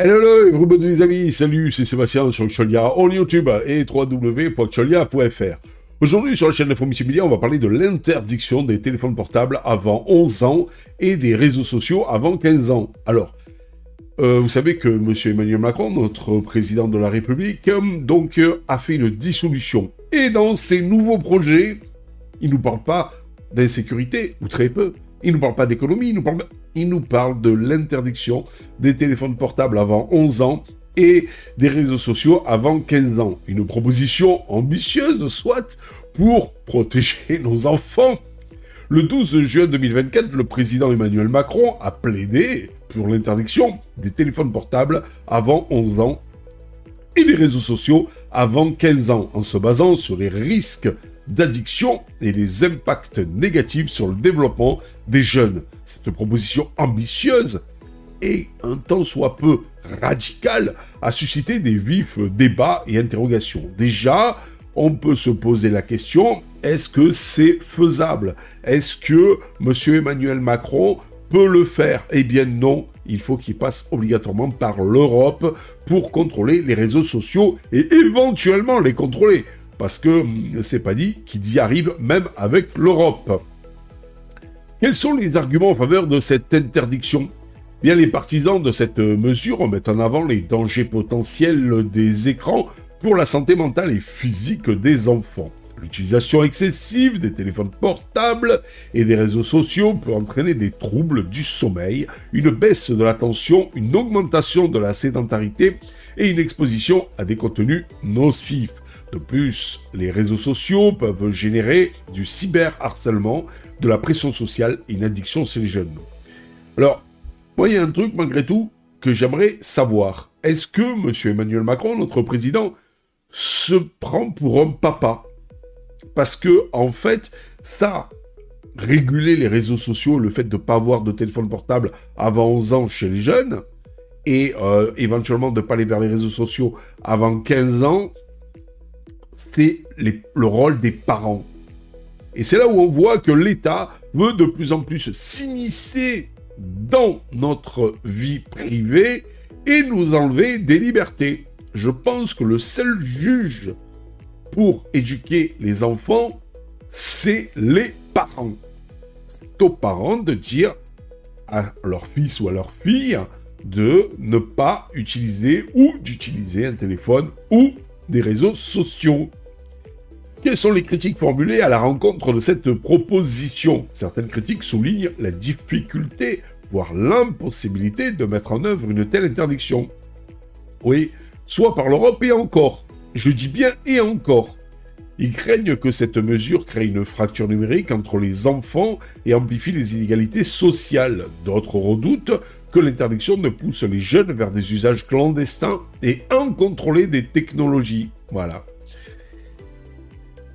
Hello, everybody les amis, salut, c'est Sébastien sur Xolia, on YouTube et www.xolia.fr. Aujourd'hui sur la chaîne d'Info Media, on va parler de l'interdiction des téléphones portables avant 11 ans et des réseaux sociaux avant 15 ans. Alors, vous savez que M. Emmanuel Macron, notre président de la République, a fait une dissolution. Et dans ses nouveaux projets, il ne nous parle pas d'insécurité, ou très peu. Il ne nous parle pas d'économie, il nous parle de l'interdiction des téléphones portables avant 11 ans et des réseaux sociaux avant 15 ans. Une proposition ambitieuse, soit, pour protéger nos enfants. Le 12 juin 2024, le président Emmanuel Macron a plaidé pour l'interdiction des téléphones portables avant 11 ans et des réseaux sociaux avant 15 ans, en se basant sur les risques d'addiction et les impacts négatifs sur le développement des jeunes. Cette proposition ambitieuse et un tant soit peu radicale a suscité des vifs débats et interrogations. Déjà, on peut se poser la question, est-ce que c'est faisable? Est-ce que M. Emmanuel Macron peut le faire? Eh bien non, il faut qu'il passe obligatoirement par l'Europe pour contrôler les réseaux sociaux et éventuellement les contrôler. Parce que c'est pas dit qu'il y arrive même avec l'Europe. Quels sont les arguments en faveur de cette interdiction? Bien, les partisans de cette mesure mettent en avant les dangers potentiels des écrans pour la santé mentale et physique des enfants. L'utilisation excessive des téléphones portables et des réseaux sociaux peut entraîner des troubles du sommeil, une baisse de l'attention, une augmentation de la sédentarité et une exposition à des contenus nocifs. De plus, les réseaux sociaux peuvent générer du cyberharcèlement, de la pression sociale et une addiction chez les jeunes. Alors, moi, il y a un truc, malgré tout, que j'aimerais savoir. Est-ce que M. Emmanuel Macron, notre président, se prend pour un papa? Parce que, en fait, ça, réguler les réseaux sociaux, le fait de ne pas avoir de téléphone portable avant 11 ans chez les jeunes, et éventuellement de ne pas aller vers les réseaux sociaux avant 15 ans, c'est le rôle des parents. Et c'est là où on voit que l'État veut de plus en plus s'immiscer dans notre vie privée et nous enlever des libertés. Je pense que le seul juge pour éduquer les enfants, c'est les parents. C'est aux parents de dire à leur fils ou à leur fille de ne pas utiliser ou d'utiliser un téléphone ou des réseaux sociaux. Quelles sont les critiques formulées à la rencontre de cette proposition? Certaines critiques soulignent la difficulté, voire l'impossibilité de mettre en œuvre une telle interdiction. Oui, soit par l'Europe et encore. Je dis bien et encore. Ils craignent que cette mesure crée une fracture numérique entre les enfants et amplifie les inégalités sociales. D'autres redoutent que l'interdiction ne pousse les jeunes vers des usages clandestins et incontrôlés des technologies. Voilà.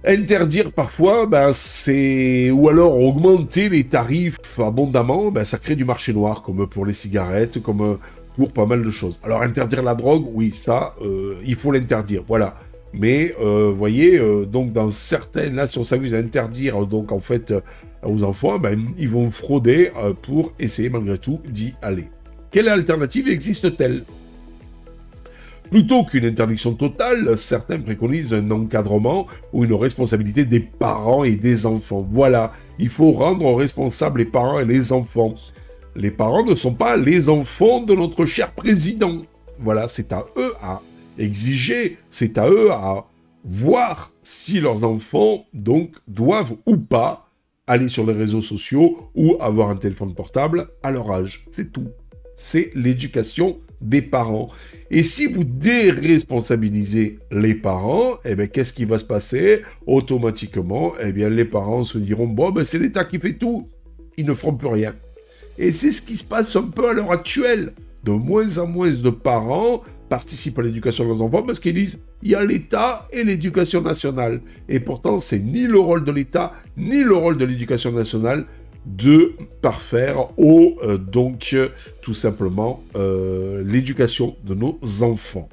Interdire parfois, c'est... Ou alors augmenter les tarifs abondamment, ça crée du marché noir, comme pour les cigarettes, comme pour pas mal de choses. Alors interdire la drogue, oui, ça, il faut l'interdire, voilà. Mais, voyez, donc dans certaines, là, si on s'amuse à interdire, donc en fait, aux enfants, ils vont frauder pour essayer malgré tout d'y aller. Quelle alternative existe-t-elle? Plutôt qu'une interdiction totale, certains préconisent un encadrement ou une responsabilité des parents et des enfants. Voilà, il faut rendre responsables les parents et les enfants. Les parents ne sont pas les enfants de notre cher président. Voilà, c'est à eux à exiger, c'est à eux à voir si leurs enfants, donc, doivent ou pas aller sur les réseaux sociaux ou avoir un téléphone portable à leur âge. C'est tout. C'est l'éducation des parents. Et si vous déresponsabilisez les parents, qu'est-ce qui va se passer? Automatiquement, les parents se diront, bon, c'est l'État qui fait tout. Ils ne feront plus rien. Et c'est ce qui se passe un peu à l'heure actuelle. De moins en moins de parents participent à l'éducation de leurs enfants parce qu'ils disent, il y a l'État et l'éducation nationale. Et pourtant, c'est ni le rôle de l'État, ni le rôle de l'éducation nationale de parfaire tout simplement l'éducation de nos enfants.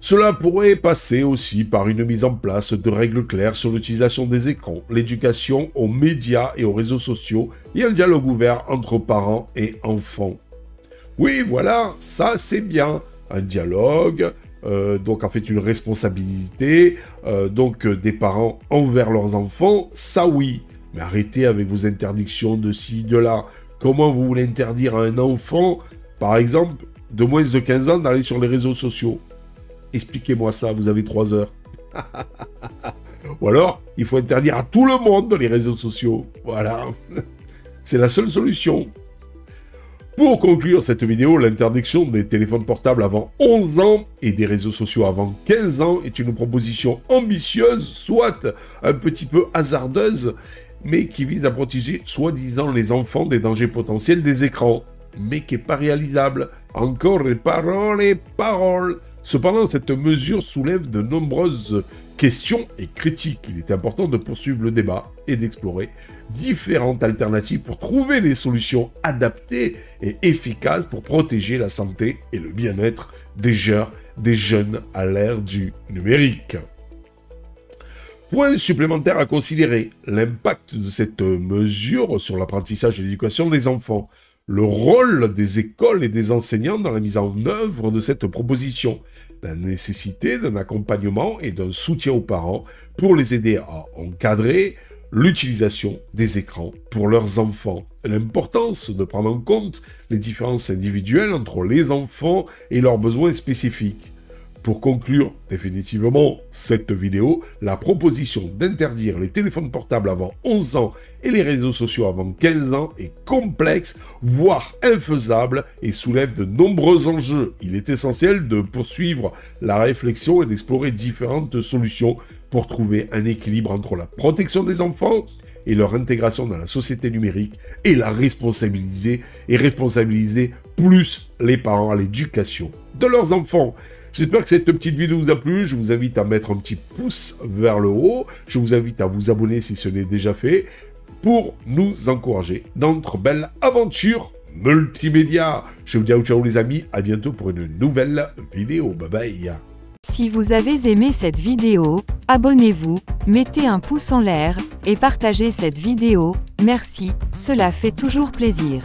Cela pourrait passer aussi par une mise en place de règles claires sur l'utilisation des écrans, l'éducation aux médias et aux réseaux sociaux et un dialogue ouvert entre parents et enfants. Oui, voilà, ça c'est bien. Un dialogue, donc en fait une responsabilité, des parents envers leurs enfants, ça oui. Mais arrêtez avec vos interdictions de ci, de là. Comment vous voulez interdire à un enfant, par exemple, de moins de 15 ans d'aller sur les réseaux sociaux? Expliquez-moi ça, vous avez 3 heures. Ou alors, il faut interdire à tout le monde les réseaux sociaux. Voilà. C'est la seule solution. Pour conclure cette vidéo, l'interdiction des téléphones portables avant 11 ans et des réseaux sociaux avant 15 ans est une proposition ambitieuse, soit un petit peu hasardeuse, mais qui vise à protéger soi-disant les enfants des dangers potentiels des écrans, mais qui n'est pas réalisable. Encore et paroles et paroles. Cependant, cette mesure soulève de nombreuses questions et critiques. Il est important de poursuivre le débat et d'explorer différentes alternatives pour trouver des solutions adaptées et efficaces pour protéger la santé et le bien-être des jeunes à l'ère du numérique. Point supplémentaire à considérer, l'impact de cette mesure sur l'apprentissage et l'éducation des enfants. Le rôle des écoles et des enseignants dans la mise en œuvre de cette proposition, la nécessité d'un accompagnement et d'un soutien aux parents pour les aider à encadrer l'utilisation des écrans pour leurs enfants, l'importance de prendre en compte les différences individuelles entre les enfants et leurs besoins spécifiques. Pour conclure définitivement cette vidéo, la proposition d'interdire les téléphones portables avant 11 ans et les réseaux sociaux avant 15 ans est complexe, voire infaisable, et soulève de nombreux enjeux. Il est essentiel de poursuivre la réflexion et d'explorer différentes solutions pour trouver un équilibre entre la protection des enfants et leur intégration dans la société numérique et responsabiliser plus les parents à l'éducation de leurs enfants. J'espère que cette petite vidéo vous a plu. Je vous invite à mettre un petit pouce vers le haut. Je vous invite à vous abonner si ce n'est déjà fait pour nous encourager dans notre belle aventure multimédia. Je vous dis ciao les amis, à bientôt pour une nouvelle vidéo. Bye bye. Si vous avez aimé cette vidéo, abonnez-vous, mettez un pouce en l'air et partagez cette vidéo. Merci, cela fait toujours plaisir.